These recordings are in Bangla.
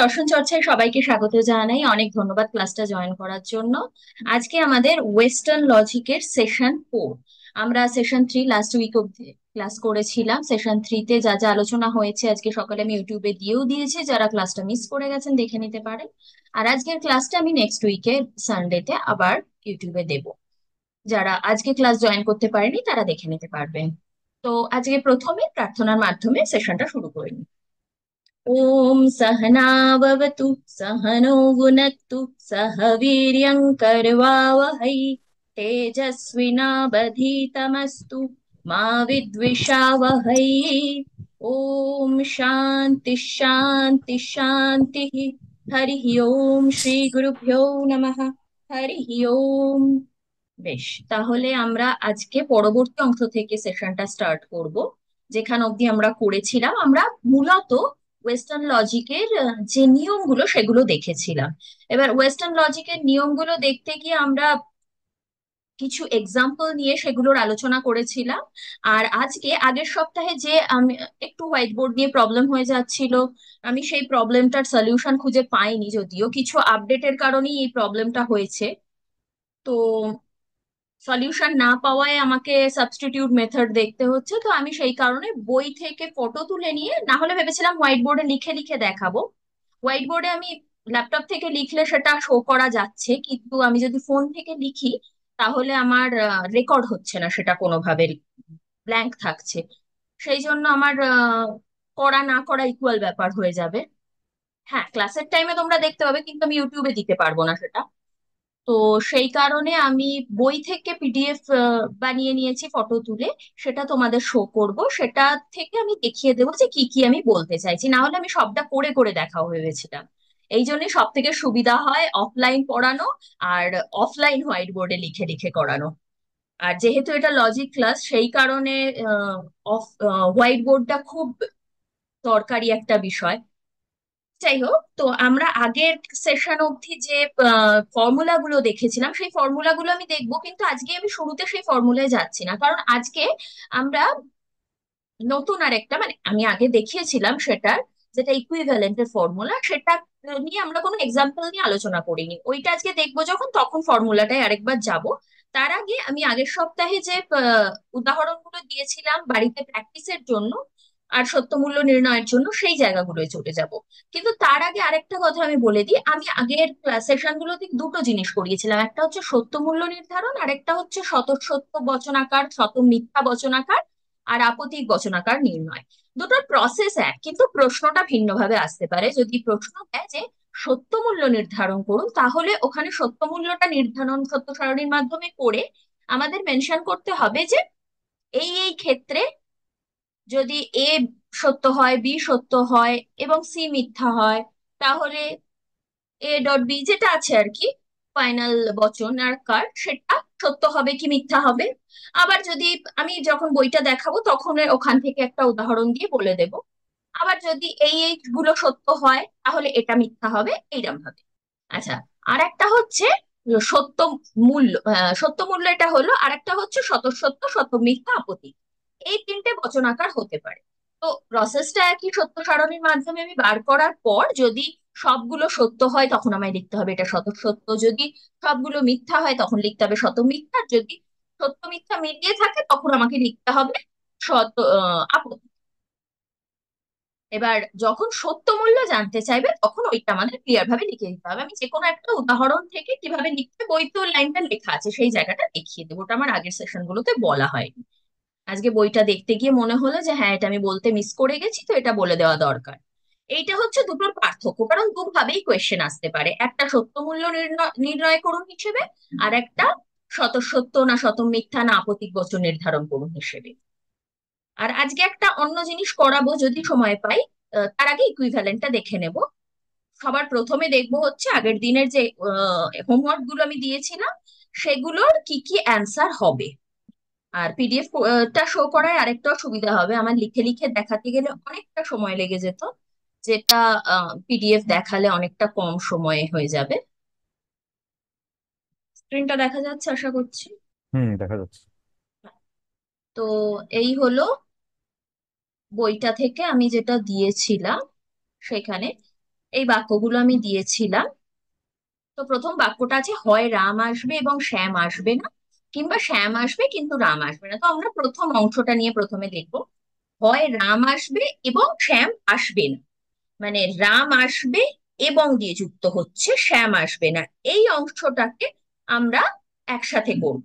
দর্শন চর্চায় সবাইকে স্বাগত জানাই। অনেক ধন্যবাদ ক্লাসটা জয়েন করার জন্য। আজকে আমাদের ওয়েস্টার্ন লজিকের সেশন 4। আমরা সেশন 3 লাস্ট উইক অব্দি ক্লাস করেছিলাম। সেশন 3-তে যা যা আলোচনা হয়েছে আজকে সকালে আমি ইউটিউবে দিয়েও দিয়েছি, যারা ক্লাসটা মিস করে গেছেন দেখে নিতে পারেন। আর আজকের ক্লাসটা আমি নেক্সট উইকে সানডেতে আবার ইউটিউবে দেব। যারা আজকে ক্লাস জয়েন করতে পারেনি তারা দেখে নিতে পারবেন। তো আজকে প্রথমে প্রার্থনার মাধ্যমে সেশনটা শুরু করে নিই। ॐ सहनाववतु सहनो भुनक्तु सह वीर्यं करवावहै तेजस्विनावधीतमस्तु मा विद्विषावहै। ॐ शान्ति शान्ति शान्तिः। हरिः ओम श्री गुरुभ्यो नमः। हरिः ओम। বেশ, তাহলে আমরা আজকে পরবর্তী অংশ থেকে সেশনটা স্টার্ট করব। যেখান অবধি আমরা করেছিলাম, আমরা মূলত ওয়েস্টার্ন লজিকের যে নিয়মগুলো সেগুলো দেখেছিলাম। এবার ওয়েস্টার্ন লজিকের নিয়মগুলো দেখতে গিয়ে আমরা কিছু এক্সাম্পল নিয়ে সেগুলোর আলোচনা করেছিলাম। আর আজকে আগের সপ্তাহে যে আমি একটু হোয়াইট বোর্ড নিয়ে প্রবলেম হয়ে যাচ্ছিল, আমি সেই প্রবলেমটার সলিউশন খুঁজে পাইনি, যদিও কিছু আপডেটের কারণেই এই প্রবলেমটা হয়েছে। তো সলিউশন না পাওয়ায় আমাকে সাবস্টিটিউট মেথড দেখতে হচ্ছে। তো আমি সেই কারণে বই থেকে ফটো তুলে নিয়ে, না হলে ভেবেছিলাম হোয়াইট বোর্ডে লিখে লিখে দেখাবো। হোয়াইট বোর্ডে আমি ল্যাপটপ থেকে লিখলে সেটা শো করা যাচ্ছে, কিন্তু আমি যদি ফোন থেকে লিখি তাহলে আমার রেকর্ড হচ্ছে না, সেটা কোনোভাবে ব্ল্যাঙ্ক থাকছে। সেই জন্য আমার করা না করা ইকুয়াল ব্যাপার হয়ে যাবে। হ্যাঁ, ক্লাসের টাইমে তোমরা দেখতে পাবে, কিন্তু আমি ইউটিউবে দিতে পারবো না সেটা। তো সেই কারণে আমি বই থেকে পিডিএফ বানিয়ে নিয়েছি ফটো তুলে। সেটা তোমাদের শো করব, সেটা থেকে আমি দেখিয়ে দেবো যে কি কি আমি বলতে চাইছি। না হলে আমি সবটা করে করে দেখা ভেবেছিলাম। এই জন্যই সব থেকে সুবিধা হয় অফলাইন পড়ানো, আর অফলাইন হোয়াইট বোর্ডে লিখে লিখে করানো। আর যেহেতু এটা লজিক ক্লাস, সেই কারণে অফ হোয়াইট বোর্ডটা খুব দরকারি একটা বিষয়। যাই হোক, তো আমরা আগের সেশন অবধি যে ফর্মুলা গুলো দেখেছিলাম সেই ফর্মুলা গুলো আমি দেখবো, কিন্তু আজকে আমি শুরুতে সেই ফর্মুলায় যাচ্ছি না, কারণ আজকে আমরা নতুন আরেকটা, মানে আমি আগে দেখিয়েছিলাম সেটার যেটা ইকুইভ্যালেন্টের ফর্মুলা, সেটা নিয়ে আমরা কোনো এক্সাম্পল নিয়ে আলোচনা করিনি। ওইটা আজকে দেখবো যখন, তখন ফর্মুলাটায় আরেকবার যাব। তার আগে আমি আগের সপ্তাহে যে উদাহরণগুলো দিয়েছিলাম বাড়িতে প্র্যাকটিসের জন্য আর সত্য মূল্য নির্ণয়ের জন্য, সেই জায়গাগুলোয় চলে যাব। কিন্তু তার আগে আরেকটা কথা আমি বলে দিই, আমি আগের সেশনগুলোতে দুটো জিনিস করিয়েছিলাম। একটা হচ্ছে সত্য মূল্য নির্ধারণ, আর একটা হচ্ছে শত সত্য বচনাকার, শত মিথ্যা বচনাকার, আর আপত্তিক বচনাকার নির্ণয়। দুটোর প্রসেস এক, কিন্তু প্রশ্নটা ভিন্নভাবে আসতে পারে। যদি প্রশ্ন দেয় যে সত্য মূল্য নির্ধারণ করুন, তাহলে ওখানে সত্য মূল্যটা নির্ধারণ সত্য সারণীর মাধ্যমে করে আমাদের মেনশন করতে হবে যে এই এই ক্ষেত্রে যদি এ সত্য হয়, বি সত্য হয় এবং সি মিথ্যা হয়, তাহলে A.B যেটা আছে আর কি, ফাইনাল বচন আর কার, সেটা সত্য হবে কি মিথ্যা হবে। আবার যদি আমি যখন বইটা দেখাবো তখন ওখান থেকে একটা উদাহরণ দিয়ে বলে দেব। আবার যদি এই এইগুলো সত্য হয় তাহলে এটা মিথ্যা হবে, এইরকম ভাবে। আচ্ছা, আর একটা হচ্ছে সত্য মূল্য। সত্য মূল্য এটা হলো, আর একটা হচ্ছে শতসত্য, শত মিথ্যা, আপত্তি। এই তিনটে বচনাকার হতে পারে। তো প্রসেসটা একই, সত্য সারণীর মাধ্যমে আমি বার করার পর যদি সবগুলো সত্য হয় তখন আমায় লিখতে হবে এটা শত সত্য, যদি সবগুলো মিথ্যা হয় তখন লিখতে হবে শত মিথ্যা, যদি সত্য মিথ্যা মিলিয়ে থাকে তখন আমাকে লিখতে হবে শত আপত্তি। এবার যখন সত্য মূল্য জানতে চাইবে তখন ওইটা আমাদের ক্লিয়ার ভাবে লিখে দিতে হবে। আমি যে কোনো একটা উদাহরণ থেকে কিভাবে লিখতে, বইতে লাইনটা লেখা আছে, সেই জায়গাটা দেখিয়ে দেবো। ওটা আমার আগের সেশন গুলোতে বলা হয়নি। আজকে বইটা দেখতে গিয়ে মনে হলো যে হ্যাঁ, এটা আমি বলতে মিস করে গেছি, তো এটা বলে দেওয়া দরকার। এইটা হচ্ছে দুটোর পার্থক্য, কারণ দুভাবেই কোয়েশ্চেন আসতে পারে, একটা সত্য মূল্য নির্ণয় নির্ণয় করুন হিসেবে, আর একটা শত সত্য না শত মিথ্যা না আপত্তিক বচন নির্ধারণ করুন হিসেবে। আর আজকে একটা অন্য জিনিস করাবো যদি সময় পাই। তার আগে ইকুইভ্যালেন্টটা দেখে নেব। সবার প্রথমে দেখবো হচ্ছে আগের দিনের যে হোমওয়ার্ক গুলো আমি দিয়েছিলাম সেগুলোর কি কি অ্যান্সার হবে। আর পিডিএফ টা শো করায় আরেকটা সুবিধা হবে, আমার লিখে লিখে দেখাতে গেলে অনেকটা সময় লেগে যেত, যেটা পিডিএফ দেখালে অনেকটা কম সময়ে হয়ে যাবে। স্ক্রিনটা দেখা যাচ্ছে আশা করছি। হুম, দেখা যাচ্ছে। তো এই হলো বইটা থেকে আমি যেটা দিয়েছিলাম সেখানে। এই বাক্যগুলো আমি দিয়েছিলাম। তো প্রথম বাক্যটা আছে, হয় রাম আসবে এবং শ্যাম আসবে না, কিংবা শ্যাম আসবে কিন্তু রাম আসবে না। তো আমরা প্রথম অংশটা নিয়ে প্রথমে দেখবো। হয় রাম আসবে এবং শ্যাম আসবে না, মানে রাম আসবে এবং দিয়ে যুক্ত হচ্ছে, শ্যাম আসবে না, এই অংশটাকে আমরা একসাথে করব।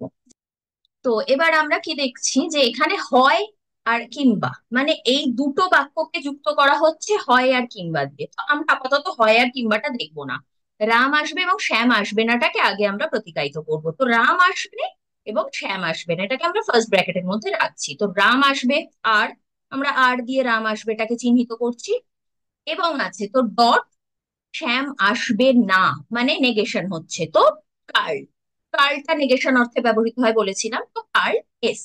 তো এবার আমরা কি দেখছি যে এখানে হয় আর কিংবা, মানে এই দুটো বাক্যকে যুক্ত করা হচ্ছে হয় আর কিংবা দিয়ে। তো আমরা আপাতত হয় আর কিংবাটা দেখবো না, রাম আসবে এবং শ্যাম আসবে নাটাকে আগে আমরা প্রতিকায়িত করব। তো রাম আসবে এবং শ্যাম আসবে না, এটাকে আমরা ফার্স্ট ব্র্যাকেটের মধ্যে রাখছি। তো রাম আসবে, আর আমরা আর দিয়ে রাম আসবেটাকে চিহ্নিত করছি, এবং আছে তো ডট, শ্যাম আসবে না মানে নেগেশন হচ্ছে, তো কার্ল, কার্লটা নেগেশন অর্থে ব্যবহৃত হয় বলেছিলাম, তো কার্ল এস।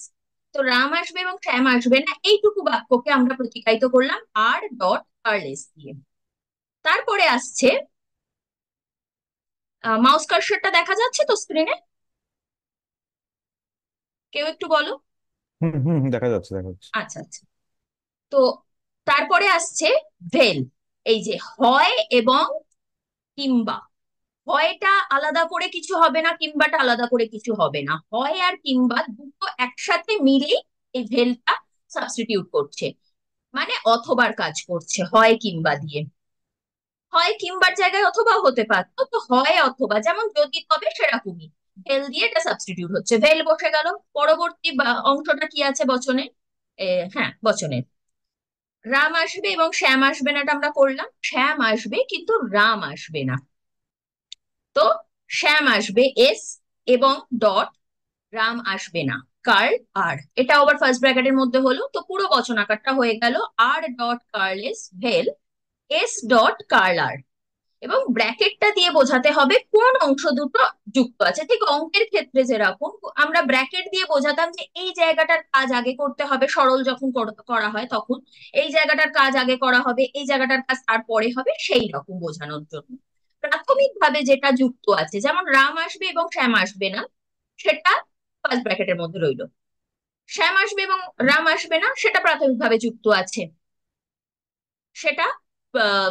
তো রাম আসবে এবং শ্যাম আসবে না এইটুকু বাক্যকে আমরা প্রতিকায়িত করলাম আর ডট কার্ল এস দিয়ে। তারপরে আসছে, মাউস কার্সরটা দেখা যাচ্ছে তো স্ক্রিনে? কেউ একটু বলো। হুম হুম হুম, দেখা যাচ্ছে দেখা যাচ্ছে। আচ্ছা আচ্ছা। তো তারপরে আসছে ভেল, এই যে হয় এবং কিংবা। হয়টা আলাদা করে কিছু হবে না, কিংবাটা আলাদা করে কিছু হবে না, হয় আর কিংবা দুটো একসাথে মিলেই এই ভেলটা সাবস্টিটিউট করছে, মানে অথবার কাজ করছে হয় কিংবা দিয়ে। হয় কিংবার জায়গায় অথবাও হতে পারতো, তো হয় অথবা, যেমন যদি তবে সেরকমই ভেল দিয়ে এটা সাবস্টিটিউট হচ্ছে, ভেল বসে গেল। পরবর্তী অংশটা কি আছে বচনে? হ্যাঁ, বচনে রাম আসবে এবং শ্যাম আসবে না, এটা আমরা করলাম। শ্যাম আসবে কিন্তু রাম আসবে না, তো শ্যাম আসবে এস এবং ডট, রাম আসবে না কার্ল আর। এটা আবার ফার্স্ট ব্র্যাকেটের মধ্যে হলো, তো পুরো বচন আকারটা হয়ে গেল আর ডট কার্ল এস ভেল এস ডট কার্ল আর। এবং ব্র্যাকেটটা দিয়ে বোঝাতে হবে কোন অংশ দুটো যুক্ত আছে, ঠিক অঙ্কের ক্ষেত্রে যেরকম আমরা ব্র্যাকেট দিয়ে বোঝাতাম যে এই জায়গাটার কাজ আগে করতে হবে, সরল যখন করা হয় তখন এই জায়গাটার কাজ আগে করা হবে, এই জায়গাটার কাজ তারপরে হবে, সেই রকম বোঝানোর জন্য প্রাথমিকভাবে যেটা যুক্ত আছে, যেমন রাম আসবে এবং শ্যাম আসবে না, সেটা ফার্স্ট ব্র্যাকেটের মধ্যে রইলো। শ্যাম আসবে এবং রাম আসবে না, সেটা প্রাথমিকভাবে যুক্ত আছে, সেটা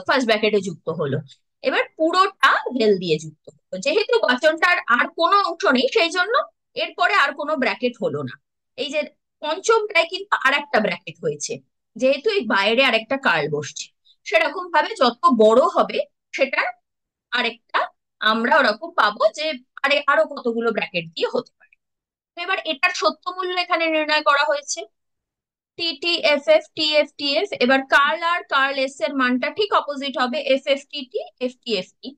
ফার্স্ট ব্র্যাকেটে যুক্ত হলো। এবার পুরোটা ভেল দিয়ে যুক্ত হলো, যেহেতু বচনটার আর কোনো অংশ নেই সেই জন্য এরপরে আর কোনো ব্র্যাকেট হলো না। এই যে পঞ্চমটায় কিন্তু আর একটা ব্র্যাকেট হয়েছে, যেহেতু এই বাইরে আরেকটা কার্ল বসছে, সেরকম ভাবে যত বড় হবে সেটার আরেকটা আমরা ওরকম পাবো যে আরো কতগুলো ব্র্যাকেট দিয়ে হতে পারে। তো এবার এটার সত্য মূল্য এখানে নির্ণয় করা হয়েছে, T T F F T F T F. এবার কার্ল আর কার্ল এস এর মানটা ঠিক অপোজিট হবে, F F T T F T F T.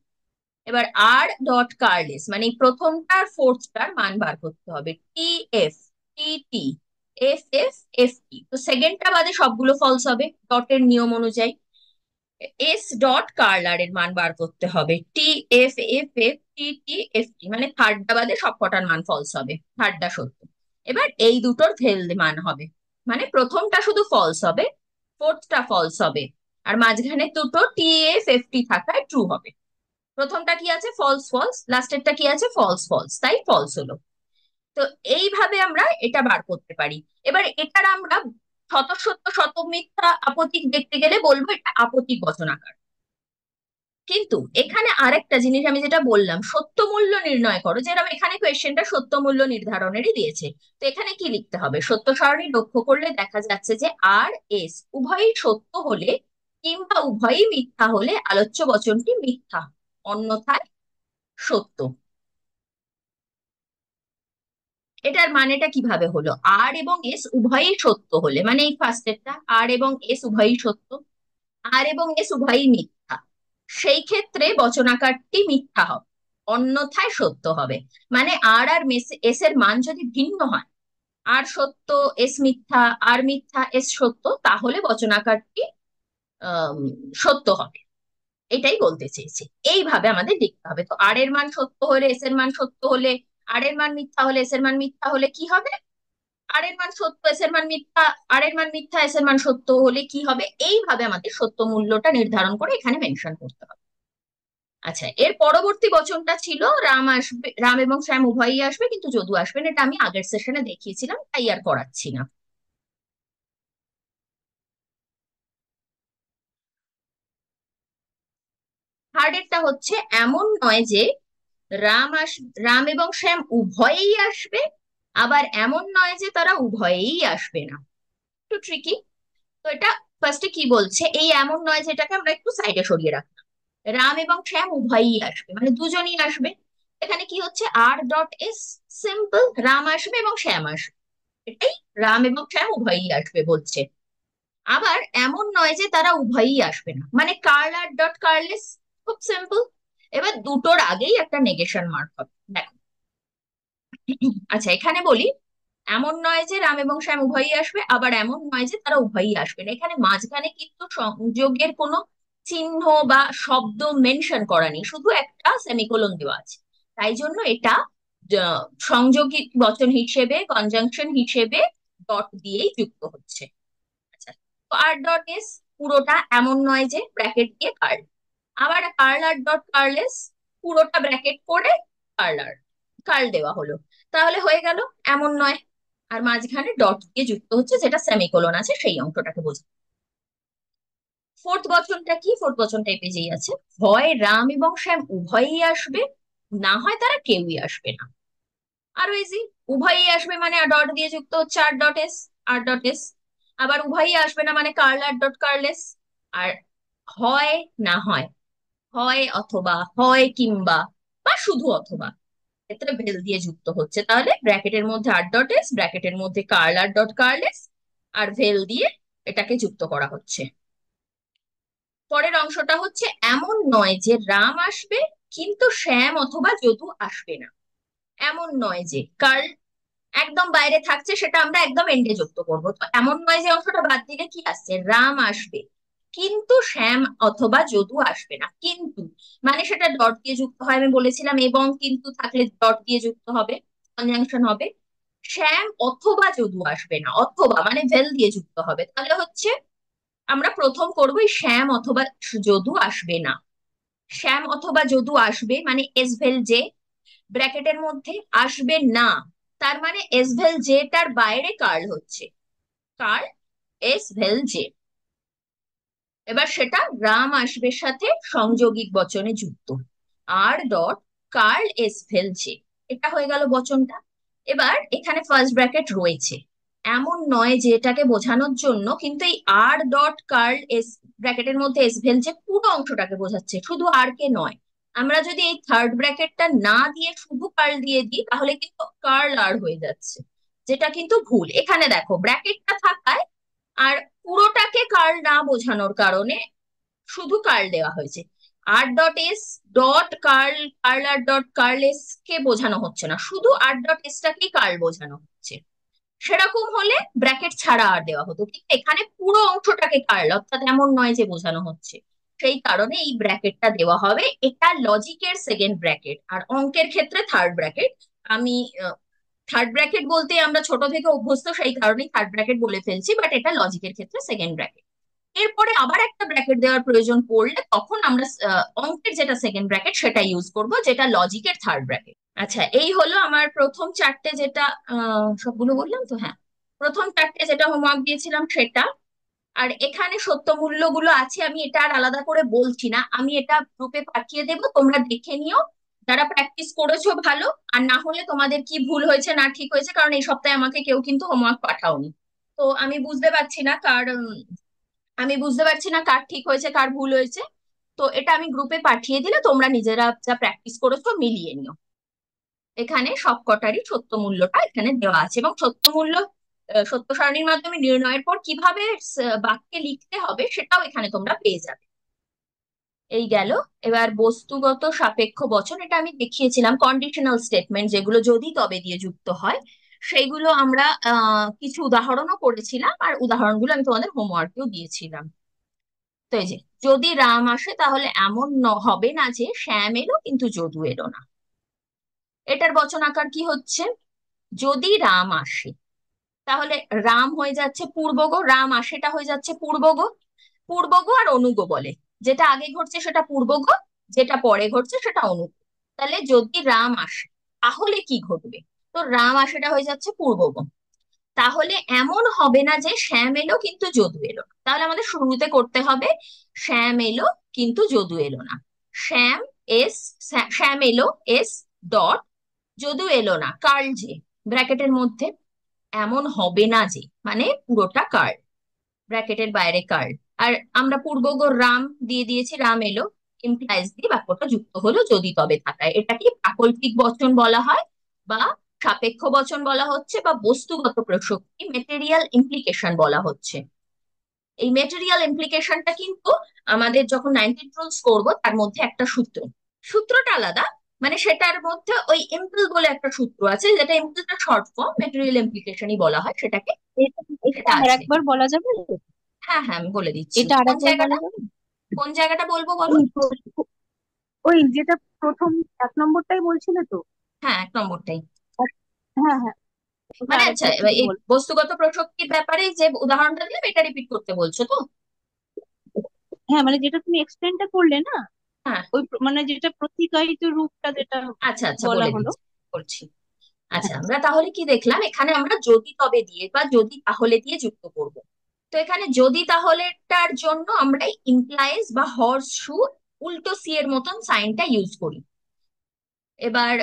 এবার আর ডট কার্ল এস, মানে এই প্রথমটার ফোর্থটার মান বার করতে হবে, টি F T T F F F টি। তো সেকেন্ডটা বাদে সবগুলো ফলস হবে ডটের নিয়ম অনুযায়ী। এস ডট কার্ল আর এর মান বার করতে হবে, টি F F F T T F টি, মানে থার্ডটা বাদে সবকটার মান ফলস হবে, থার্ডটা সত্য। এবার এই দুটোর ভেল মান হবে, মানে প্রথমটা শুধু ফলস হবে, ফোর্থটা ফলস হবে, আর মাঝখানে দুটো টি এফ এফ টি থাকায় ট্রু হবে। প্রথমটা কি আছে, ফলস ফলস, লাস্টেরটা কি আছে, ফলস ফলস, তাই ফলস হলো। তো এইভাবে আমরা এটা বার করতে পারি। এবার এটার আমরা শত সত্য শত মিথ্যা আপতিক দেখতে গেলে বলবো এটা আপতিক বচনাকার। কিন্তু এখানে আরেকটা জিনিস আমি যেটা বললাম, সত্য মূল্য নির্ণয় করো, যেরকম এখানে কোয়েশ্চেনটা সত্য মূল্য নির্ধারণেরই দিয়েছে। তো এখানে কি লিখতে হবে, সত্য সারণী লক্ষ্য করলে দেখা যাচ্ছে যে আর এস উভয়ই সত্য হলে কিংবা উভয়ই মিথ্যা হলে আলোচ্য বচনটি মিথ্যা, অন্যথায় সত্য। এটার মানেটা কিভাবে হলো, আর এবং এস উভয়ই সত্য হলে, মানে এই ফার্স্টেরটা আর এবং এস উভয়ই সত্য, আর এবং এস উভয়ই মিথ্যা, সেই ক্ষেত্রে বচনাকারটি মিথ্যা হবে, অন্যথায় সত্য হবে। মানে আর আর এস এর মান যদি ভিন্ন হয়, আর সত্য এস মিথ্যা, আর মিথ্যা এস সত্য, তাহলে বচনাকারটি আহ সত্য হবে, এটাই বলতে চেয়েছি। এইভাবে আমাদের লিখতে হবে। তো আর এর মান সত্য হলে এস এর মান সত্য হলে, আর এর মান মিথ্যা হলে এস এর মান মিথ্যা হলে কি হবে, আর এর মান সত্য এস এর মান মিথ্যা, আর এর মান মিথ্যা এস এর মান সত্য হলে কি হবে, এইভাবে আমাদের সত্য মূল্যটা নির্ধারণ করে এখানে মেনশন করতে হবে। আচ্ছা, এর পরবর্তী বচনটা ছিল রাম আসবে, রাম এবং শ্যাম উভয়ই আসবে কিন্তু যদু আসবেন, এটা আমি আগের সেশনে দেখিয়েছিলাম তাই আর করাচ্ছি না। থার্ডেরটা হচ্ছে এমন নয় যে রাম এবং শ্যাম উভয়েই আসবে, আবার এমন নয় যে তারা উভয়েই আসবে না। একটু ট্রিকি। তো এটা ফার্স্টে কি বলছে, এই এমন নয় যেটাকে আমরা একটু সাইডে সরিয়ে রাখলাম। রাম এবং শ্যাম উভয়ই আসবে মানে দুজনই আসবে। এখানে কি হচ্ছে, R dot S, simple, Ram আসবে এবং শ্যাম আসবে, এটাই। রাম এবং শ্যাম উভয়ই আসবে বলছে। আবার এমন নয় যে তারা উভয়ই আসবে না, মানে কার্ল আর ডট কার্লেস, খুব সিম্পল। এবার দুটোর আগেই একটা নেগেশন মার্ক হবে, দেখো। আচ্ছা, এখানে বলি, এমন নয় যে রাম এবং শ্যাম উভয়ই আসবে, আবার এমন নয় যে তারা উভয়ই আসবে না। এখানে মাঝখানে কিন্তু সংযোগের কোনো চিহ্ন বা শব্দ মেনশন করা নেই, শুধু একটা সেমিকোলন দেওয়া আছে। তাই জন্য এটা সংযোগী বচন হিসেবে, কনজাংশন হিসেবে ডট দিয়েই যুক্ত হচ্ছে। আচ্ছা, তো আর ডট এস পুরোটা এমন নয় যে ব্র্যাকেট দিয়ে কার্ল। আবার কার্ল আর ডট কার্লেস পুরোটা ব্র্যাকেট করে কার্ল আর কার্ল দেওয়া হলো, তাহলে হয়ে গেল এমন নয়। আর মাঝখানে ডট দিয়ে যুক্ত হচ্ছে, যেটা সেমিকোলন আছে সেই অংশটাকে বোঝা। ফোর্থ বচনটা কি? ফোর্থ বচনটা এই পেজেই আছে। হয় রাম এবং শ্যাম উভয়ই আসবে, না হয় তারা কেউই আসবে না। আরো ইজি, উভয়ই আসবে মানে ডট দিয়ে যুক্ত হচ্ছে R dot S, R dot S. আবার উভয়ই আসবে না মানে কার্ল আর ডট কার্লেস। আর হয় না হয়, হয় অথবা, হয় কিংবা, বা শুধু অথবা, ক্ষেত্রে ভেল দিয়ে যুক্ত হচ্ছে, তাহলে ব্র্যাকেটের মধ্যে আর ডট এস, ব্র্যাকেটের মধ্যে কার্ল আর ডট কার্লেস, আর ভেল দিয়ে এটাকে যুক্ত করা হচ্ছে। পরের অংশটা হচ্ছে এমন নয় যে রাম আসবে কিন্তু শ্যাম অথবা যদু আসবে না। এমন নয় যে কার্ল একদম বাইরে থাকছে, সেটা আমরা একদম এন্ডে যুক্ত করব। তো এমন নয় যে অংশটা বাদ দিলে কি আসছে, রাম আসবে কিন্তু শ্যাম অথবা যদু আসবে না। কিন্তু মানে সেটা ডট দিয়ে যুক্ত হয়, আমি বলেছিলাম, এবং কিন্তু থাকলে ডট দিয়ে যুক্ত হবে, কনজাংশন হবে। শ্যাম অথবা যদু আসবে না, অথবা মানে ভেল দিয়ে যুক্ত হবে, তাহলে হচ্ছে আমরা প্রথম করবো শ্যাম অথবা যদু আসবে না। শ্যাম অথবা যদু আসবে মানে এস ভেল জে, ব্র্যাকেটের মধ্যে আসবে না, তার মানে এস ভেল জে টার বাইরে কার্ল হচ্ছে, কার্ল এস ভেল জে। এবার সেটা রাম আসবের সাথে সংযোগিক বচনে যুক্ত, আর ডট কার্ল এস ভেল জে, এটা হয়ে গেল বচনটা। এবার এখানে ফার্স্ট ব্র্যাকেট রয়েছে, এমন নয় যে এটাকে বোঝানোর জন্য, কিন্তু এই আর ডট কার্ল এস ব্র্যাকেটের মধ্যে এস ভেল জে পুরো অংশটাকে বোঝাচ্ছে, শুধু আর কে নয়। আমরা যদি এই থার্ড ব্র্যাকেটটা না দিয়ে শুধু কার্ল দিয়ে দিই, তাহলে কিন্তু কার্ল আর হয়ে যাচ্ছে, যেটা কিন্তু ভুল। এখানে দেখো ব্র্যাকেটটা থাকায় আর পুরোটাকে কার্ল না বোঝানোর কারণে শুধু কার্ল দেওয়া হয়েছে। R dot S dot curl, curl R dot curl S কে বোঝানো হচ্ছে না, শুধু আর ডট এস টাকেই কার্ল বোঝানো হচ্ছে। সেরকম হলে ব্র্যাকেট ছাড়া আর দেওয়া হতো, কিন্তু এখানে পুরো অংশটাকে কার্ল, অর্থাৎ এমন নয় যে বোঝানো হচ্ছে, সেই কারণে এই ব্র্যাকেটটা দেওয়া হবে। এটা লজিকের সেকেন্ড ব্র্যাকেট, আর অঙ্কের ক্ষেত্রে থার্ড ব্র্যাকেট। আমি থার্ড ব্র্যাকেট বলতে আমরা ছোট থেকে অভ্যস্ত, সেই কারণেই থার্ড ব্র্যাকেট বলে ফেলছি, বাট এটা লজিকের ক্ষেত্রে সেকেন্ড ব্র্যাকেট। এরপরে আবার একটা ব্র্যাকেট দেওয়ার প্রয়োজন পড়লে তখন আমরা অঙ্কের যেটা সেকেন্ড ব্র্যাকেট সেটা ইউজ করব, যেটা লজিকের থার্ড ব্র্যাকেট। আচ্ছা, এই হলো আমার প্রথম চারটে, যেটা সবগুলো বললাম তো, হ্যাঁ, প্রথম চারটে যেটা হোমওয়ার্ক দিয়েছিলাম সেটা। আর এখানে সত্য মূল্যগুলো আছে, আমি এটা আর আলাদা করে বলছি না, আমি এটা গ্রুপে পাঠিয়ে দেবো, তোমরা দেখে নিও। যারা প্র্যাকটিস করেছো ভালো, আর না হলে তোমাদের কি ভুল হয়েছে না ঠিক হয়েছে, কারণ এই সপ্তাহে আমাকে কেউ কিন্তু হোমওয়ার্ক পাঠাওনি। তো আমি বুঝতে পারছি না কার ঠিক হয়েছে কার ভুল হয়েছে। তো এটা আমি গ্রুপে পাঠিয়ে দিলে তোমরা নিজেরা যা প্র্যাকটিস করেছো মিলিয়ে নিও। এখানে সবকটারই সত্য মূল্যটা এখানে দেওয়া আছে, এবং সত্য মূল্য সত্য সারণীর মাধ্যমে নির্ণয়ের পর কিভাবে বাক্যে লিখতে হবে সেটাও এখানে তোমরা পেয়ে যাবে। এই গেল। এবার বস্তুগত সাপেক্ষ বচন, এটা আমি দেখিয়েছিলাম, কন্ডিশনাল স্টেটমেন্ট যেগুলো যদি তবে দিয়ে যুক্ত হয়, সেইগুলো আমরা কিছু উদাহরণও করেছিলাম, আর উদাহরণগুলো আমি তোমাদের হোমওয়ার্কেও দিয়েছিলাম। তো এই যে, যদি রাম আসে তাহলে এমন হবে না যে শ্যাম এলো কিন্তু যদু এলো না। এটার বচন আকার কি হচ্ছে, যদি রাম আসে, তাহলে রাম হয়ে যাচ্ছে পূর্বগ, রাম আসেটা হয়ে যাচ্ছে পূর্বগ। পূর্বগ আর অনুগ বলে, যেটা আগে ঘটছে সেটা পূর্বগ, যেটা পরে ঘটছে সেটা অনুগ। তাহলে যদি রাম আসে তাহলে কি ঘটবে, তো রাম আসাটা হয়ে যাচ্ছে পূর্বগ। তাহলে এমন হবে না যে শ্যাম এলো কিন্তু যদু এলো না, তাহলে আমাদের শুরুতে করতে হবে শ্যাম এলো কিন্তু যদু এলো না। শ্যাম এস, শ্যাম এলো এস ডট, যদু এলো না, কার্ল যে, ব্র্যাকেটের মধ্যে এমন হবে না যে, মানে পুরোটা কার্ল, ব্র্যাকেটের বাইরে কার্ল। আর আমরা পূর্বগ রাম দিয়ে দিয়েছি, রাম এলো, ইমপ্লাইজ দিয়ে বাক্যটা যুক্ত হলো যদি তবে থাকায়। এটাকে প্রাকল্পিক বচন বলা হয়, বা সাপেক্ষ বচন বলা হচ্ছে, বা বস্তুগত প্রসক্তি, মেটেরিয়াল ইমপ্লিকেশন বলা হচ্ছে। এই মেটেরিয়াল ইমপ্লিকেশনটা কিন্তু আমাদের যখন 19 রুলস করব তার মধ্যে একটা সূত্র, সূত্রটা আলাদা, মানে সেটার মধ্যে ওই ইম্পল বলে একটা সূত্র আছে, যেটা ইম্পলটা শর্ট ফর্ম, মেটেরিয়াল ইমপ্লিকেশনই বলা হয় সেটাকে, এটা এটা সেটা আছে। আরেকবার বলা যাবে? হ্যাঁ হ্যাঁ, আমি বলে দিচ্ছি এটা কোন আরেকবার জায়গাটা, বলা যাবে? কোন জায়গাটা বলবো বলো। ওই ওই যেটা প্রথম 1 নম্বরটাই বলছিলে তো? হ্যাঁ, 1 নম্বরটাই। হ্যাঁ হ্যাঁ, ওটা মানে আচ্ছা, আরেকবার এবার শুধু এই বল। বস্তুগত প্রসক্তির ব্যাপারে যে উদাহরণটা দিলাম এটা রিপিট করতে বলছো তো? হ্যাঁ মানে যেটা তুমি এক্সপ্লেনটা করলে না, হ্যাঁ, ওই মানে যেটা প্রতিকায়িত রূপটা যেটা আচ্ছা আচ্ছা, বলা বলে হলো। দিচ্ছি, বলছি। আচ্ছা, হ্যাঁ আমরা তাহলে কি দেখলাম, এখানে আমরা যদি তবে দিয়ে বা যদি তাহলে দিয়ে যুক্ত করব। তো এখানে যদি তাহলেটার জন্য আমরা ইমপ্লাইজ বা হর্স শু উল্টো সি এর মতন সাইনটা ইউজ করি। এবার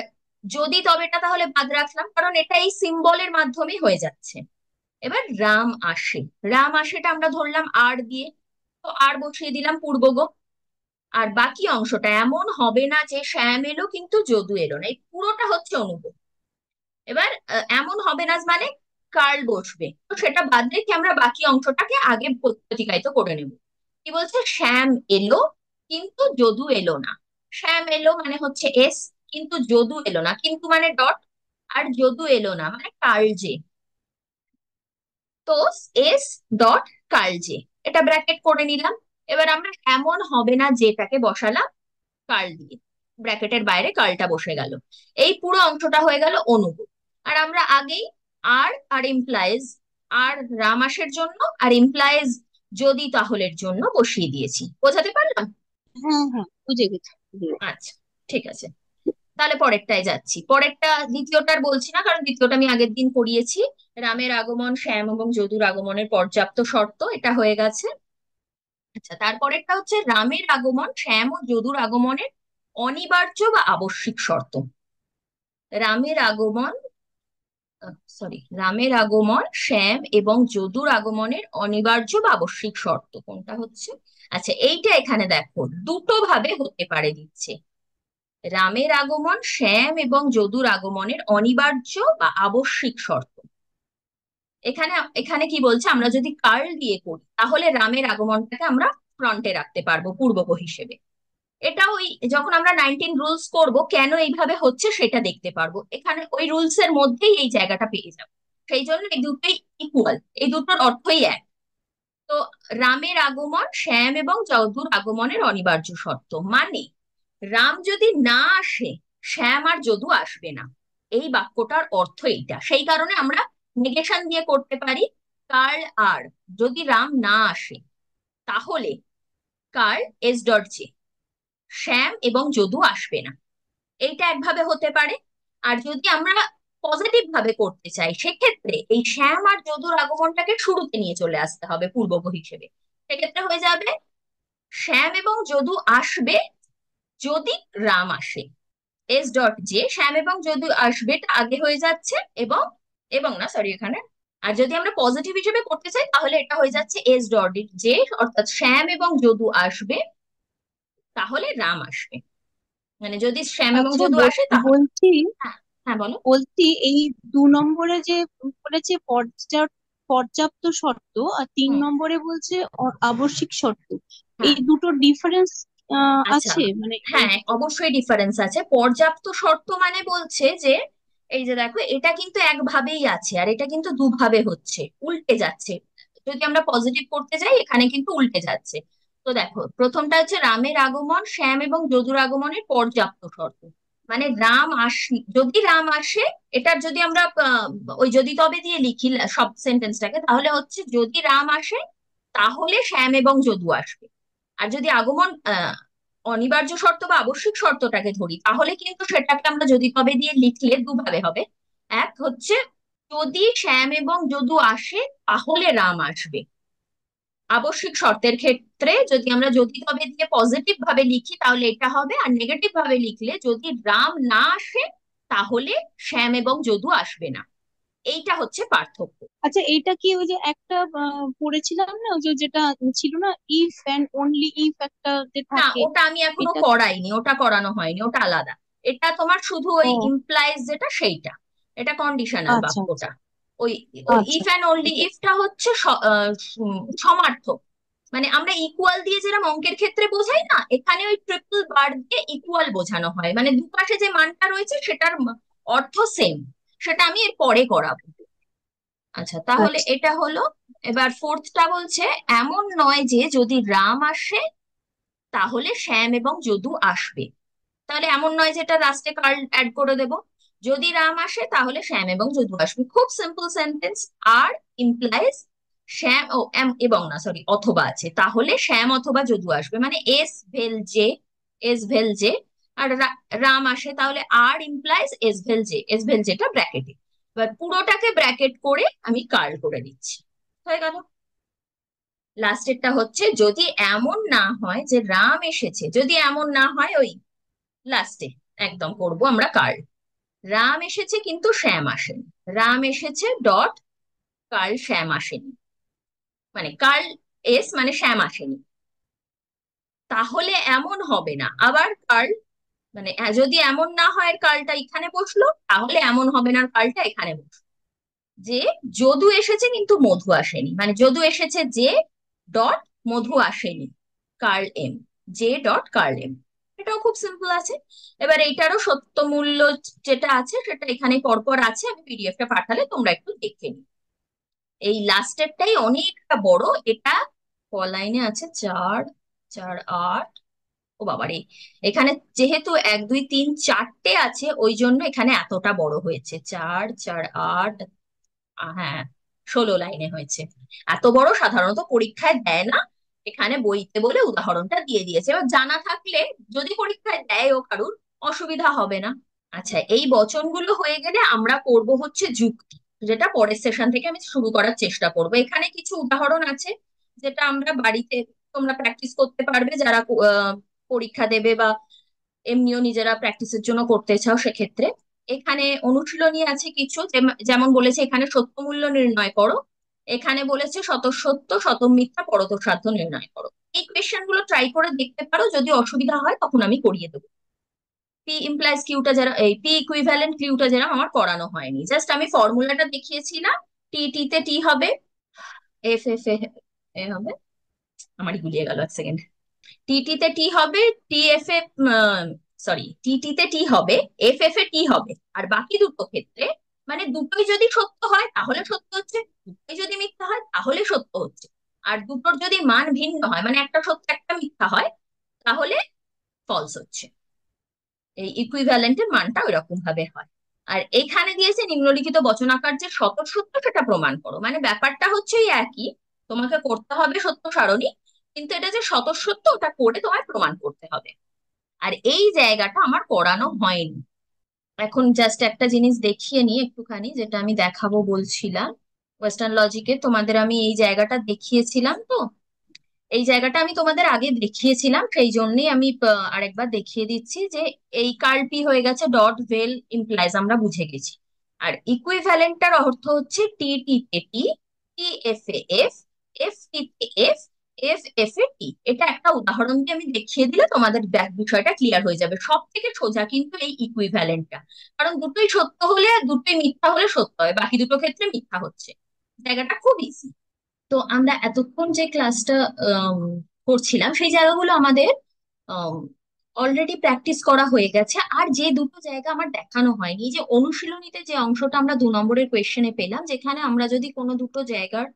যদি তবেটা তাহলে বাদ রাখলাম, কারণ এটা এই সিম্বলের মাধ্যমেই হয়ে যাচ্ছে। এবার রাম আসে, রাম আসেটা আমরা ধরলাম আর দিয়ে, তো আর বসিয়ে দিলাম পূর্বগ। আর বাকি অংশটা এমন হবে না যে শ্যাম এলো কিন্তু যদু এলো না, এই পুরোটা হচ্ছে অনুপদ। এবার এমন হবে না মানে কার্ল বসবে, তো সেটা বাদ রেখে আমরা বাকি অংশটাকে আগে প্রতিকায়িত করে নেব। কি বলছে, শ্যাম এলো কিন্তু যদু এলো না। শ্যাম এলো মানে হচ্ছে এস, কিন্তু যদু এলো না, কিন্তু মানে ডট, আর যদু এলো না মানে কার্ল যে। তো এস ডট কার্ল যে, এটা ব্র্যাকেট করে নিলাম। এবার আমরা এমন হবে না যেটাকে বসালাম কার্ল দিয়ে, ব্র্যাকেটের বাইরে কার্লটা বসে গেল। এই পুরো অংশটা হয়ে গেল অনুপদ। আর আমরা আগেই আর আর ইমপ্লাইজ, আর রামাসের জন্য আর ইমপ্লাইজ যদি তাহলের জন্য বসিয়ে দিয়েছি, বোঝাতে পারলাম? হ্যাঁ হ্যাঁ, বুঝে গেছি বুঝে গেছি। আচ্ছা, ঠিক আছে। তাহলে পরেরটায় যাচ্ছি, পরেরটা দ্বিতীয়টার বলছি না, কারণ দ্বিতীয়টা আমি আগের দিন পড়িয়েছি। রামের আগমন শ্যাম এবং যদুর আগমনের পর্যাপ্ত শর্ত, এটা হয়ে গেছে। আচ্ছা, তারপরেরটা হচ্ছে রামের আগমন শ্যাম ও যদুর আগমনের অনিবার্য বা আবশ্যিক শর্ত। রামের আগমন, রামের আগমন শ্যাম এবং যদুর আগমনের অনিবার্য বা আবশ্যিক শর্ত কোনটা হচ্ছে? আচ্ছা, এইটা এখানে দেখো দুটো ভাবে হতে পারে দিচ্ছে, রামের আগমন শ্যাম এবং যদুর আগমনের অনিবার্য বা আবশ্যিক শর্ত। এখানে এখানে কি বলছে, আমরা যদি কার্ল দিয়ে করি তাহলে রামের আগমনটাকে আমরা ফ্রন্টে রাখতে পারবো পূর্বক হিসেবে। এটা ওই যখন আমরা 19 রুলস করব কেন এইভাবে হচ্ছে সেটা দেখতে পারবো, এখানে ওই রুলস এর মধ্যেই এই জায়গাটা পেয়ে যাবো। সেই জন্য এই দুটোই ইকুয়াল, এই দুটোর অর্থই এক। তো রামের আগমন শ্যাম এবং যদুর আগমনের অনিবার্য শর্ত মানে, রাম যদি না আসে শ্যাম আর যদু আসবে না, এই বাক্যটার অর্থ এইটা। সেই কারণে আমরা নেগেশন দিয়ে করতে পারি কার্ল আর, যদি রাম না আসে তাহলে কার্ল এস ডট জে, শ্যাম এবং যদু আসবে না, এইটা একভাবে হতে পারে। আর যদি আমরা পজিটিভ ভাবে করতে চাই সেক্ষেত্রে এই শ্যাম আর যদুর আগমনটাকে শুরুতে নিয়ে চলে আসতে হবে পূর্বক হিসেবে। সেক্ষেত্রে হয়ে যাবে শ্যাম এবং যদু আসবে যদি রাম আসে, এস ডট জে, শ্যাম এবং যদু আসবে টা আগে হয়ে যাচ্ছে, এবং এবং না সরি এখানে। আর যদি আমরা পজিটিভ হিসেবে করতে চাই তাহলে এটা হয়ে যাচ্ছে এস ডট জে, অর্থাৎ শ্যাম এবং যদু আসবে তাহলে রাম আসবে, মানে যদি শ্যাম এবং আচ্ছা যদু আসে তাহলে। বলছি, হ্যাঁ হ্যাঁ, বলো। এই 2 নম্বরে যে বলেছে পর্যাপ্ত শর্ত, আর তিন হুম, নম্বরে বলছে আবশ্যিক শর্ত, এই হ্যাঁ, দুটো ডিফারেন্স আচ্ছা, আছে মানে হ্যাঁ অবশ্যই ডিফারেন্স আছে। পর্যাপ্ত শর্ত মানে বলছে যে, এই যে দেখো এটা কিন্তু একভাবেই আছে আর এটা কিন্তু দুভাবে হচ্ছে, উল্টে যাচ্ছে। যদি আমরা পজিটিভ করতে যাই এখানে কিন্তু উল্টে যাচ্ছে। তো দেখো প্রথমটা হচ্ছে রামের আগমন শ্যাম এবং যদুর আগমনের পর্যাপ্ত শর্ত, মানে রাম যদি রাম আসে, এটার যদি আমরা ওই যদি তবে দিয়ে লিখি সব সেন্টেন্সটাকে, তাহলে হচ্ছে যদি রাম আসে তাহলে শ্যাম এবং যদু আসবে। আর যদি আগমন অনিবার্য শর্ত বা আবশ্যিক শর্তটাকে ধরি তাহলে কিন্তু সেটাকে আমরা যদি তবে দিয়ে লিখলে দুভাবে হবে। এক হচ্ছে যদি শ্যাম এবং যদু আসে তাহলে রাম আসবে, আবশ্যিক শর্তের ক্ষেত্রে যদি আমরা যদি তবে দিয়ে পজিটিভ ভাবে লিখি তাহলে এটা হবে, আর নেগেটিভ ভাবে লিখলে যদি রাম না আসে তাহলে শ্যাম এবং যদু আসবে না। এইটা হচ্ছে পার্থক্য। আচ্ছা, এইটা কি ওই যে একটা পড়েছিলাম না, ওই যে যেটা ছিল না, ইফ অ্যান্ড অনলি ইফ একটা যে না, থাকে? ওটা আমি এখনো এটা করাইনি, ওটা করানো হয়নি, ওটা আলাদা। এটা তোমার শুধু ওই ও ইমপ্লাইজ যেটা সেইটা, এটা কন্ডিশনাল আচ্ছা আচ্ছা বাক্যটা। ওই ওই আচ্ছা। ইফ অ্যান্ড অনলি এটা ইফটা হচ্ছে সমার্থক। মানে আমরা ইকুয়াল দিয়ে যেরকম অঙ্কের ক্ষেত্রে বোঝাই না, এখানে ওই ট্রিপল বার দিয়ে ইকুয়াল বোঝানো হয়, মানে দুপাশে যে মানটা রয়েছে সেটার অর্থ সেম। সেটা আমি এর পরে করাবো। আচ্ছা, তাহলে আচ্ছা এটা হলো। এবার ফোর্থটা বলছে, এমন নয় যে যদি রাম আসে তাহলে শ্যাম এবং যদু আসবে। তাহলে এমন নয় যেটা লাস্টে কার্ল অ্যাড করে দেব। যদি রাম আসে তাহলে শ্যাম এবং যদু আসবে, খুব সিম্পল সেন্টেন্স। আর ইমপ্লাইজ শ্যাম ও এবং না সরি অথবা আছে, তাহলে শ্যাম অথবা যদু আসবে, মানে এস ভেল জে, এস ভেল জে। আর রাম আসে তাহলে আর ইমপ্লাইজ এস ভেল জে, এস ভেল জেটা ব্র্যাকেটে। এবার পুরোটাকে ব্র্যাকেট করে আমি কার্ল করে দিচ্ছি, হয়ে গেল। লাস্টেরটা হচ্ছে, যদি এমন না হয় যে রাম এসেছে, যদি এমন না হয়, ওই লাস্টে একদম করব আমরা কার্ল। রাম এসেছে কিন্তু শ্যাম আসেনি, রাম এসেছে ডট কার্ল শ্যাম আসেনি, মানে কার্ল এস মানে শ্যাম আসেনি, তাহলে এমন হবে না। আবার কার্ল, মানে যদি এমন না হয় কার্লটা এখানে বসলো, তাহলে এমন হবে না কার্লটা এখানে বসলো। যে যদু এসেছে কিন্তু মধু আসেনি, মানে যদু এসেছে যে ডট মধু আসেনি, curl M, J dot curl M. এটাও খুব সিম্পল আছে। এবার এইটারও সত্য মূল্য যেটা আছে সেটা এখানে পরপর আছে, আমি পিডিএফটা পাঠালে তোমরা একটু দেখে নিও। এই লাস্টেরটাই অনেকটা বড়, এটা ক লাইনে আছে, 4, 4, 8। ও বাবারে, এখানে যেহেতু 1, 2, 3, 4টে আছে ওই জন্য এখানে এতটা বড় হয়েছে, 4, 4, 8। হ্যাঁ, 16 লাইনে হয়েছে। এত বড় সাধারণত পরীক্ষায় দেয় না, এখানে বইতে বলে উদাহরণটা দিয়ে দিয়েছে। এবার জানা থাকলে যদি পরীক্ষায় দেয় ও কারুর অসুবিধা হবে না। আচ্ছা, এই বচনগুলো হয়ে গেলে আমরা করব হচ্ছে যুক্তি, যেটা পরের সেশন থেকে আমি শুরু করার চেষ্টা করব। এখানে কিছু উদাহরণ আছে যেটা আমরা বাড়িতে তোমরা প্র্যাকটিস করতে পারবে, যারা পরীক্ষা দেবে বা এমনিও নিজেরা প্র্যাকটিসের জন্য করতে চাও সেক্ষেত্রে। এখানে অনুশীলনী আছে কিছু, যেমন বলেছে এখানে সত্য মূল্য নির্ণয় করো, এখানে বলেছে শতসত্য শতম মিথ্যা পরতসাধ্য নির্ণয় করো। এই কোয়েশ্চেন গুলো ট্রাই করে দেখতে পারো, যদি অসুবিধা হয় তখন আমি করিয়ে দেবো। পি ইমপ্লাইজ কিউটা যারা, এই পি ইকুইভ্যালেন্ট কিউটা যারা আমার করানো হয়নি, জাস্ট আমি ফর্মুলাটা দেখিয়েছিলাম। টি টি তে টি হবে, এফ এফ এ হবে, আমার গুলিয়ে গেল, এক সেকেন্ড। টিটি তে টি হবে, টি এফ এ সরি টিটি তে টি হবে, এফ এফ এ টি হবে। আর বাকি দুটো ক্ষেত্রে, মানে দুটোই যদি সত্য হয় তাহলে সত্য হচ্ছে, দুটোই যদি মিথ্যা হয় তাহলে সত্য হচ্ছে। আর দুটোর যদি মান ভিন্ন হয়, মানে একটা সত্য একটা মিথ্যা হয়, তাহলে ফলস হচ্ছে। এই ইকুইভ্যালেন্টের মানটা ওইরকম ভাবে হয়। আর এখানে দিয়েছে নিম্নলিখিত বচনাকার যে স্বতঃসত্য সেটা প্রমাণ করো, মানে ব্যাপারটা হচ্ছে এই একই, তোমাকে করতে হবে সত্য সারণী, কিন্তু এটা যে স্বতঃসত্য ওটা করে তোমায় প্রমাণ করতে হবে। আর এই জায়গাটা আমার করানো হয়নি। এখন জাস্ট একটা জিনিস দেখিয়ে নিই একটুখানি, যেটা আমি দেখাবো বলছিলাম। ওয়েস্টার্ন লজিকে তোমাদের আমি এই জায়গাটা দেখিয়েছিলাম তো, এই জায়গাটা আমি তোমাদের আগে দেখিয়েছিলাম, সেই জন্যই আমি আরেকবার দেখিয়ে দিচ্ছি যে এই কার্ল পি হয়ে গেছে ডট ভেল ইমপ্লাইজ, আমরা বুঝে গেছি। আর ইকুইভ্যালেন্টটার অর্থ হচ্ছে টি টি তে টি, টি এফ এ এফ, এফ টি তে এফ, এফ এফ এ টি। এটা একটা উদাহরণ দিয়ে আমি দেখিয়ে দিলে তোমাদের বিষয়টা ক্লিয়ার হয়ে যাবে। সব থেকে সোজা কিন্তু এই ইকুইভ্যালেন্টটা, কারণ দুটোই সত্য হলে, দুটোই মিথ্যা হলে সত্য হয়, বাকি দুটো ক্ষেত্রে মিথ্যা হচ্ছে। জায়গাটা খুব ইজি। তো আমরা এতক্ষণ যে ক্লাসটা করছিলাম সেই জায়গাগুলো আমাদের অলরেডি প্র্যাকটিস করা হয়ে গেছে। আর যে দুটো জায়গা আমার দেখানো হয়নি, যে অনুশীলনীতে যে অংশটা আমরা 2 নম্বরের কোয়েশ্চেনে পেলাম, যেখানে আমরা যদি কোনো দুটো জায়গার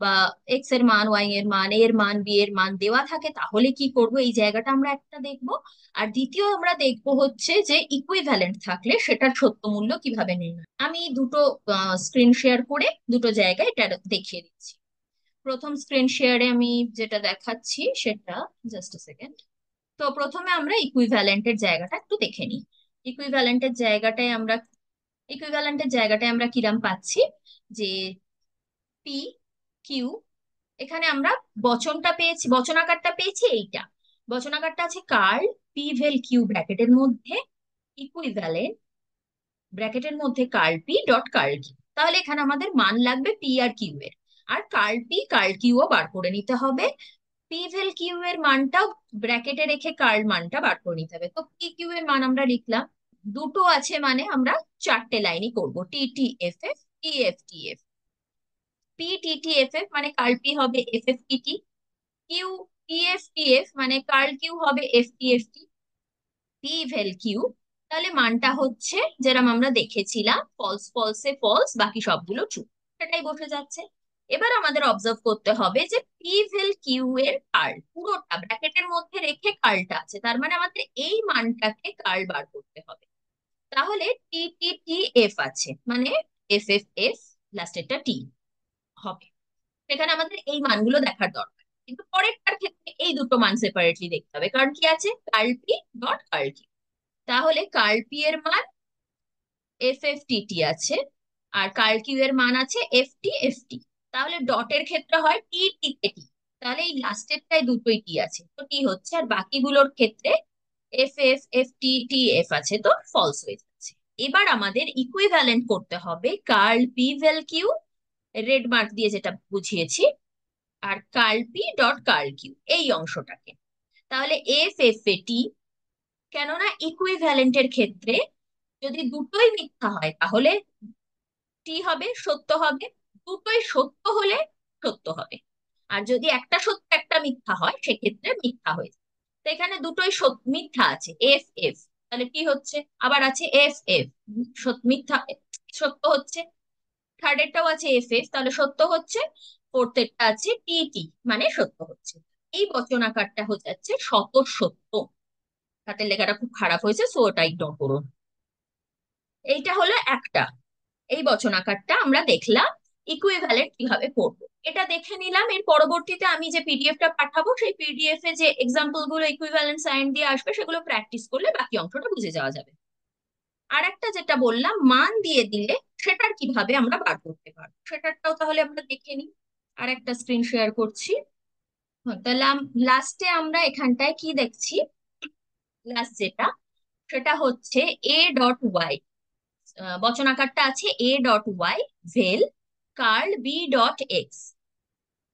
বা এক্স এর মান, ওয়াই এর মান, এ এর মান, বি এর মান দেওয়া থাকে তাহলে কি করব, এই জায়গাটা আমরা একটা দেখব। আর দ্বিতীয় আমরা দেখব হচ্ছে যে ইকুইভ্যালেন্ট থাকলে সেটার সত্য মূল্য কিভাবে নির্ণয়। আমি দুটো স্ক্রিন শেয়ার করে দুটো জায়গায় এটা দেখিয়ে দিচ্ছি। প্রথম স্ক্রিন শেয়ারে আমি যেটা দেখাচ্ছি সেটা, জাস্ট সেকেন্ড। তো প্রথমে আমরা ইকুইভ্যালেন্টের জায়গাটা একটু দেখে নিই। ইকুইভ্যালেন্টের জায়গাটায় আমরা কিরাম পাচ্ছি, যে পি কিউ, এখানে আমরা বচনটা পেয়েছি, বচনাকারটা পেয়েছি এইটা। বচনাকারটা আছে কার্ল পি ভেল কিউ ব্র্যাকেটের মধ্যে ইকুইভ্যালেন্ট ব্র্যাকেটের মধ্যে curl P dot curl Q. তাহলে এখানে আমাদের মান লাগবে পি আর কিউ এর, আর কার্ল পি কার্ল কিউ ও বার করে নিতে হবে। পি ভেল কিউ এর মানটাও ব্র্যাকেটে রেখে কার্ল মানটা বার করে নিতে হবে। তো পি কিউ এর মান আমরা লিখলাম, দুটো আছে মানে আমরা চারটে লাইনই করবো, T T F F T F T F. P T T F F মানে কার্ল পি হবে F F T T, Q T F T F মানে কার্ল কিউ হবে F T F T, P vel Q. তাহলে মানটা হচ্ছে যেরকম আমরা দেখেছিলাম, ফলস ফলসে ফলস, বাকি সবগুলো ট্রু, সেটাই বসে যাচ্ছে। এবার আমাদের অবজার্ভ করতে হবে যে পি ভেল কিউ এর কার্ল পুরোটা ব্র্যাকেটের মধ্যে রেখে কার্লটা আছে, তার মানে আমাদের এই মানটাকে কার্ল বার করতে হবে। তাহলে টি টি টি এফ আছে মানে এফ এফ এফ লাস্টেরটা টি হবে। সেখানে আমাদের এই মানগুলো দেখার দরকার, কিন্তু পরেরটার ক্ষেত্রে এই দুটো মান সেপারেটলি দেখতে হবে, কারণ কি আছে curl P dot curl Q. তাহলে কার্ল পি এর মান এফ এফ টি টি আছে, আর কার্ল কিউ এর মান আছে এফ টি এফ টি। তাহলে ডটের ক্ষেত্রে হয় টি টি কে টি, তাহলে এই লাস্টেরটায় দুটোই টি আছে তো টি হচ্ছে, আর বাকিগুলোর ক্ষেত্রে F F F T T F আছে তো ফলস হয়ে যাচ্ছে। এবার আমাদের ইকুইভ্যালেন্ট করতে হবে curl P vel Q, red mark দিয়ে যেটা বুঝিয়েছি, আর curl P dot curl Q এই অংশটাকে। তাহলে এফ এফ এ টি, কেননা ইকুইভ্যালেন্টের ক্ষেত্রে যদি দুটোই মিথ্যা হয় তাহলে টি হবে, সত্য হবে, দুটোই সত্য হলে সত্য হবে। আর যদি একটা সত্য একটা মিথ্যা হয় সেক্ষেত্রে মিথ্যা হয়ে যায়। তো এখানে দুটোই মিথ্যা আছে এফ এফ, তাহলে কি হচ্ছে, আবার আছে এফ এফ, মিথ্যা সত্য হচ্ছে। থার্ড এরটাও আছে এফ এফ, তাহলে সত্য হচ্ছে। ফোর্থ এরটা আছে টি টি মানে সত্য হচ্ছে। এই বচনাকারটা হয়ে যাচ্ছে শত সত্য। হাতের লেখাটা খুব খারাপ হয়েছে, সো ওটা ইগনোর করুন। এইটা হলো একটা, এই বচনাকারটা আমরা দেখলাম ইকুইভ্যালেন্ট কিভাবে করবো, এটা দেখে নিলাম। এর পরবর্তীতে আমি যে পিডিএফটা পাঠাবো সেই পিডিএফ এ যে এক্সাম্পল গুলো ইকুইভ্যালেন্ট সাইন দিয়ে আসবে সেগুলো প্র্যাকটিস করলে বাকি অংশটা বুঝে যাওয়া যাবে। আর একটা যেটা বললাম মান দিয়ে দিলে সেটার কিভাবে আমরা বার করতে পারবো সেটারটাও তাহলে আমরা দেখে নিই। আর একটা স্ক্রিন শেয়ার করছি। তাহলে লাস্টে আমরা এখানটায় কি দেখছি, লাস্ট যেটা সেটা হচ্ছে এ ডট ওয়াই, বচনাকারটা আছে A dot Y vel curl B dot X.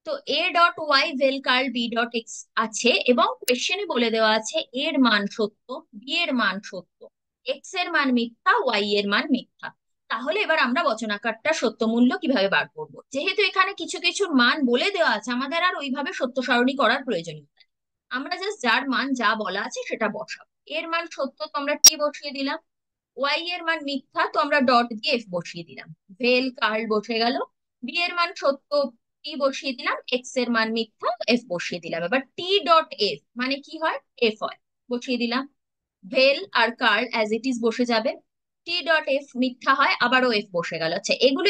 তো A dot Y vel curl B dot X আছে এবং কোয়েশ্চেনে বলে দেওয়া আছে এর মান সত্য, বি এর মান সত্য, এক্স এর মান মিথ্যা, ওয়াই এর মান মিথ্যা। তাহলে এবার আমরা বচনাকারটা সত্য মূল্য কিভাবে বার করব, যেহেতু এখানে কিছু কিছু মান বলে দেওয়া আছে আমাদের আর ওইভাবে সত্য সারণী করার প্রয়োজনীয়তা নেই। আমরা জাস্ট যার মান যা বলা আছে সেটা বসাবো। এর মান সত্য তো আমরা টি বসিয়ে দিলাম, ওয়াই এর মান মিথ্যা তো আমরা ডট দিয়ে এফ বসিয়ে দিলাম, ভেল কার্ল বসে গেল। বি এর মান সত্য, টি বসিয়ে দিলাম, এক্স এর মান মিথ্যা, এফ বসিয়ে দিলাম। এবার টি ডট এফ মানে কি হয়, এফ হয়, বসিয়ে দিলাম। ভেল আর কার্ল অ্যাজ ইট ইজ বসে যাবে। টি ডট এফ মিথ্যা হয়, আবারও এফ বসে গেল। আচ্ছা, এগুলো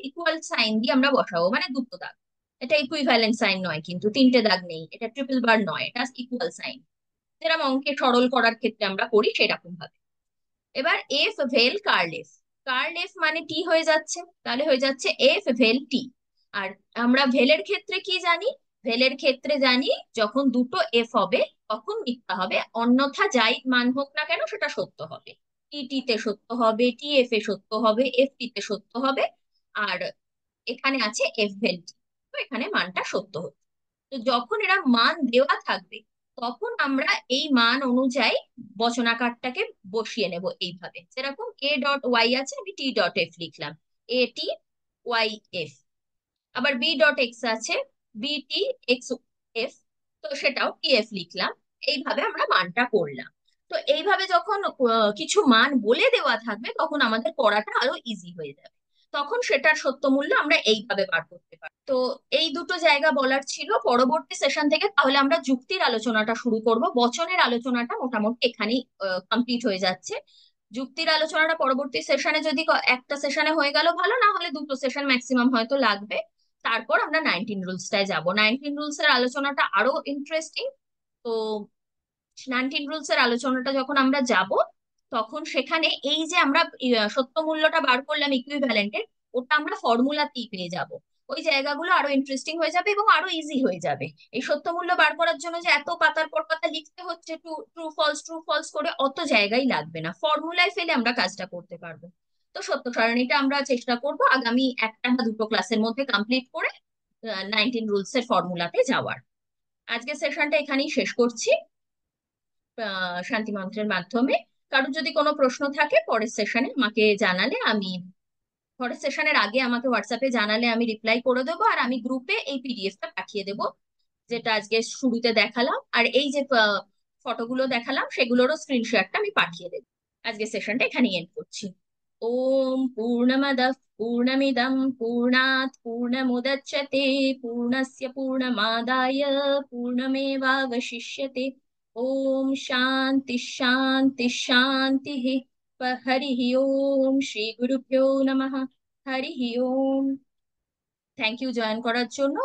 ইকুয়াল সাইন দিয়ে আমরা বসাবো, মানে দুটো দাগ। এটা ইকুইভ্যালেন্ট সাইন নয়, কিন্তু তিনটে দাগ নেই, এটা ট্রিপল বার নয়, এটা ইকুয়াল সাইন, যেরকম অঙ্কে সরল করার ক্ষেত্রে আমরা করি সেরকম ভাবে। এবার এফ ভেল কার্ল এফ, কার্ল এফ মানে টি হয়ে যাচ্ছে, তাহলে হয়ে যাচ্ছে এফ ভেল টি। আর আমরা ভেলের ক্ষেত্রে কি জানি, ভেলের ক্ষেত্রে জানি যখন দুটো এফ হবে তখন মিথ্যা হবে, অন্যথা যাই মান হোক না কেন সেটা সত্য হবে। টি টি তে সত্য হবে, টি এফ এ সত্য হবে, এফ টি তে সত্য হবে। আর এখানে আছে এফ ভেল টি, তো এখানে মানটা সত্য হচ্ছে। তো যখন এরা মান দেওয়া থাকবে তখন আমরা এই মান অনুযায়ী বচনাকারটাকে বসিয়ে নেব এইভাবে, যেরকম এ ডট ওয়াই আছে আমি টি ডট এফ লিখলাম, এ টি ওয়াই এফ। আবার বি ডট এক্স আছে বি টি এক্স এফ, তো সেটাও টি এফ লিখলাম। এইভাবে আমরা মানটা করলাম। তো এইভাবে যখন কিছু মান বলে দেওয়া থাকবে তখন আমাদের পড়াটা আরো ইজি হয়ে যাবে, তখন সেটার সত্য মূল্য আমরা এইভাবে বার করতে পারি। তো এই দুটো জায়গা বলার ছিল। পরবর্তী সেশন থেকে তাহলে আমরা যুক্তির আলোচনাটা শুরু করব, বচনের আলোচনাটা মোটামুটি এখানেই কমপ্লিট হয়ে যাচ্ছে। যুক্তির আলোচনাটা পরবর্তী সেশনে যদি একটা সেশনে হয়ে গেল ভালো, না হলে দুটো সেশন ম্যাক্সিমাম হয়তো লাগবে। তারপর আমরা 19 রুলসটায় যাব। 19 রুলস এর আলোচনাটা আরো ইন্টারেস্টিং। তো 19 রুলস এর আলোচনাটা যখন আমরা যাব তখন সেখানে এই যে আমরা সত্য মূল্যটা বার করলাম ইকুইভ্যালেন্টের, ওটা আমরা ফর্মুলাতেই পেয়ে যাব। ওই জায়গাগুলো আরো ইন্টারেস্টিং হয়ে যাবে এবং আরো ইজি হয়ে যাবে। এই সত্য মূল্য বার করার জন্য যে এত পাতার পর পাতা লিখতে হচ্ছে, ট্রু ফলস করে, অত জায়গাই লাগবে না, ফর্মুলায় ফেলে আমরা কাজটা করতে পারবো। তো সত্য সারণীটা আমরা চেষ্টা করব আগামী একটা বা দুটো ক্লাসের মধ্যে কমপ্লিট করে 19 রুলস এর ফর্মুলাতে যাওয়ার। আজকে সেশনটা এখানেই শেষ করছি শান্তি মন্ত্রের মাধ্যমে। কারোর যদি কোনো প্রশ্ন থাকে পরের সেশনে আমাকে জানালে, আমি পরের সেশনের আগে আমাকে হোয়াটসঅ্যাপে জানালে আমি রিপ্লাই করে দেবো, আর আমি গ্রুপে এই পিডিএফটা পাঠিয়ে দেবো যেটা আজকে শুরুতে দেখালাম, আর এই যে ফটোগুলো দেখালাম সেগুলোরও স্ক্রিনশটটা আমি পাঠিয়ে দেবো। আজকে সেশনটা এখানেই এন্ড করছি। ওম পূর্ণমদঃ পূর্ণমিদং পূর্ণাৎ পূর্ণমুদচ্যতে পূর্ণস্য পূর্ণমাদায় পূর্ণমেবাবশিষ্যতে। ওম শান্তি শান্তি শান্তিः। হরিः ওম শ্রী গুরুভ্যো নমঃ। হরিः ওম। থ্যাংক ইউ জয়েন করার জন্য।